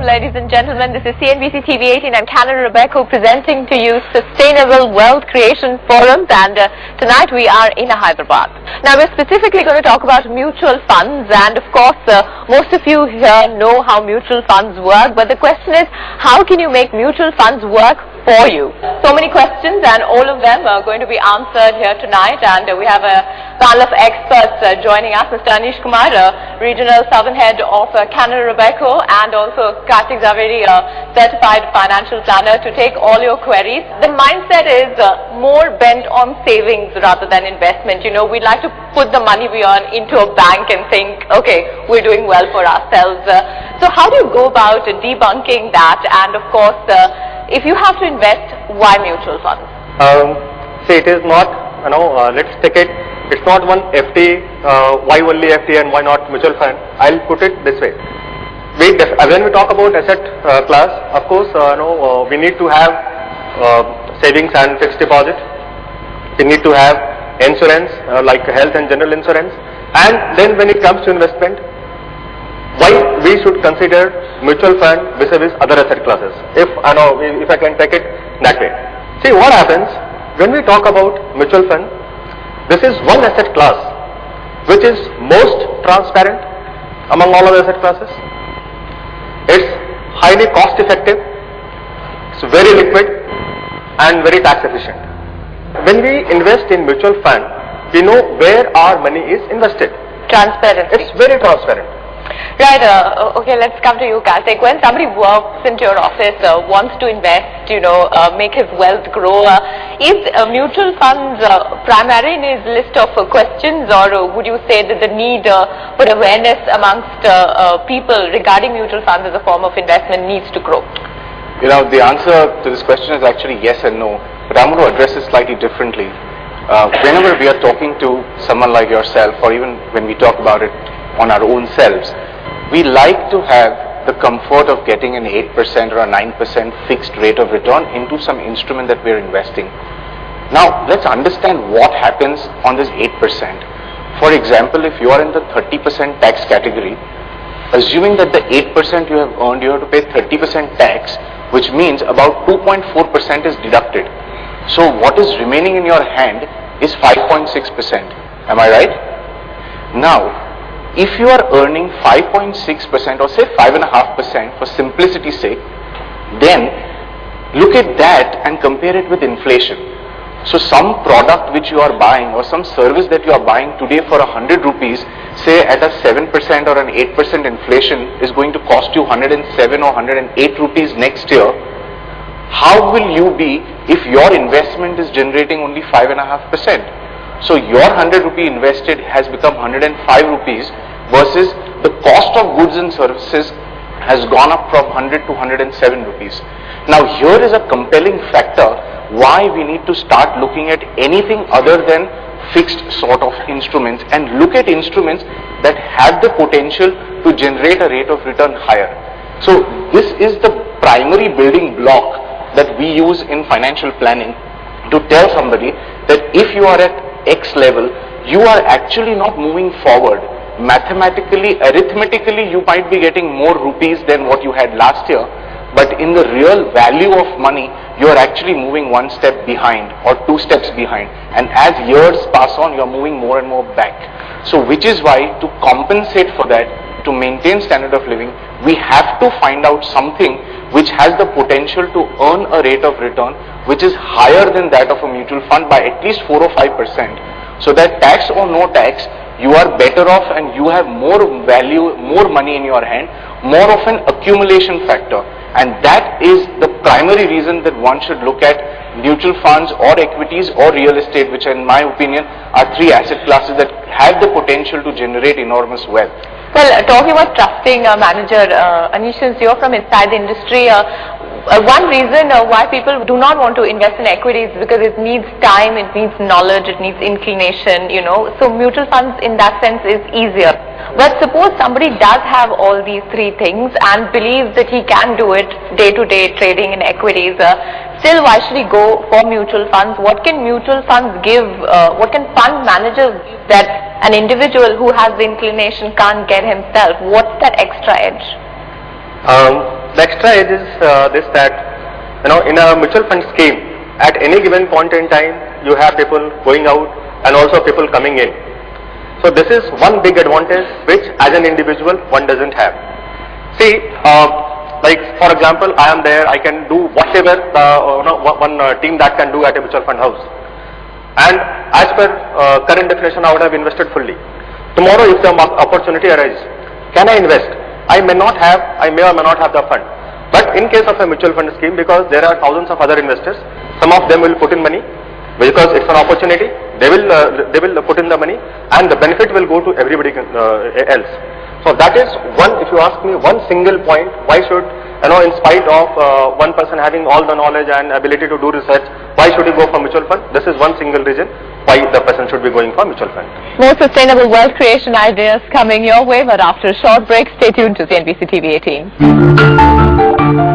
ladies and gentlemen. This is CNBC TV 18. I'm Canon Rebecca presenting to you Sustainable Wealth Creation Forums, and tonight we are in Hyderabad. Now we're specifically going to talk about mutual funds, and of course most of you here know how mutual funds work, but the question is, how can you make mutual funds work for you? So many questions, and all of them are going to be answered here tonight, and we have a panel of experts joining us. Mr. Anish Kumar, Regional Southern Head of Canon Rebecca, and also Kartik Zaveri, Certified Financial Planner, to take all your queries. The mindset is more bent on savings rather than investment. You know, we'd like to put the money we earn into a bank and think, okay, we're doing well for ourselves. So how do you go about debunking that? And of course, if you have to invest, why mutual funds? See, it is not, let's take it, it's not one FD, why only FD and why not mutual fund. I'll put it this way. When we talk about asset class, of course, we need to have savings and fixed deposit. We need to have insurance, like health and general insurance. And then when it comes to investment, why we should consider mutual fund vis-a-vis other asset classes, if I can take it that way. See, what happens when we talk about mutual fund, this is one asset class which is most transparent among all other asset classes. It's highly cost effective, it's very liquid and very tax efficient. When we invest in mutual fund, we know where our money is invested. Transparency. It's very transparent. Right, okay, let's come to you, Kartik. When somebody walks into your office, wants to invest, make his wealth grow, is mutual funds primary in his list of questions, or would you say that the need for awareness amongst people regarding mutual funds as a form of investment needs to grow? The answer to this question is actually yes and no, but I'm going to address it slightly differently. Whenever we are talking to someone like yourself, or even when we talk about it on our own selves, we like to have the comfort of getting an 8% or a 9% fixed rate of return into some instrument that we're investing. Now, let's understand what happens on this 8%. For example, if you are in the 30% tax category, assuming that the 8% you have earned, you have to pay 30% tax, which means about 2.4% is deducted. So what is remaining in your hand is 5.6%. Am I right? Now, if you are earning 5.6% or say 5.5% for simplicity's sake, then look at that and compare it with inflation. So some product which you are buying or some service that you are buying today for 100 rupees, say at a 7% or an 8% inflation, is going to cost you 107 or 108 rupees next year. How will you be if your investment is generating only 5.5%? So your 100 rupee invested has become 105 rupees versus the cost of goods and services has gone up from 100 to 107 rupees. Now here is a compelling factor why we need to start looking at anything other than fixed sort of instruments and look at instruments that have the potential to generate a rate of return higher. So this is the primary building block that we use in financial planning to tell somebody that if you are at X level, you are actually not moving forward. Mathematically, arithmetically, you might be getting more rupees than what you had last year, but in the real value of money, you are actually moving one step behind or two steps behind, and as years pass on, you are moving more and more back. So which is why, to compensate for that, to maintain standard of living, we have to find out something which has the potential to earn a rate of return which is higher than that of a mutual fund by at least 4 or 5%, so that tax or no tax, you are better off and you have more value, more money in your hand, more of an accumulation factor. And that is the primary reason that one should look at mutual funds or equities or real estate, which in my opinion are three asset classes that have the potential to generate enormous wealth. Well, talking about trusting a manager, Anish, since you're from inside the industry, one reason why people do not want to invest in equities is because it needs time, it needs knowledge, it needs inclination, So mutual funds in that sense is easier. But suppose somebody does have all these three things and believes that he can do it day-to-day trading in equities, still why should he go for mutual funds? What can mutual funds give, what can fund managers give that an individual who has the inclination can't get himself? What's that extra edge? the extra edge is this, that in a mutual fund scheme, at any given point in time, you have people going out and also people coming in. So this is one big advantage which as an individual one doesn't have. See, like for example, I am there, I can do whatever one team that can do at a mutual fund house. And as per current definition, I would have invested fully. Tomorrow if the opportunity arises, can I invest? I may or may not have the fund. But in case of a mutual fund scheme, because there are thousands of other investors, some of them will put in money because it's an opportunity. They will put in the money, and the benefit will go to everybody else. So that is one. If you ask me, one single point. Why should in spite of one person having all the knowledge and ability to do research, why should he go for mutual fund? This is one single reason why the person should be going for mutual fund. More sustainable wealth creation ideas coming your way, but after a short break, stay tuned to CNBC TV 18.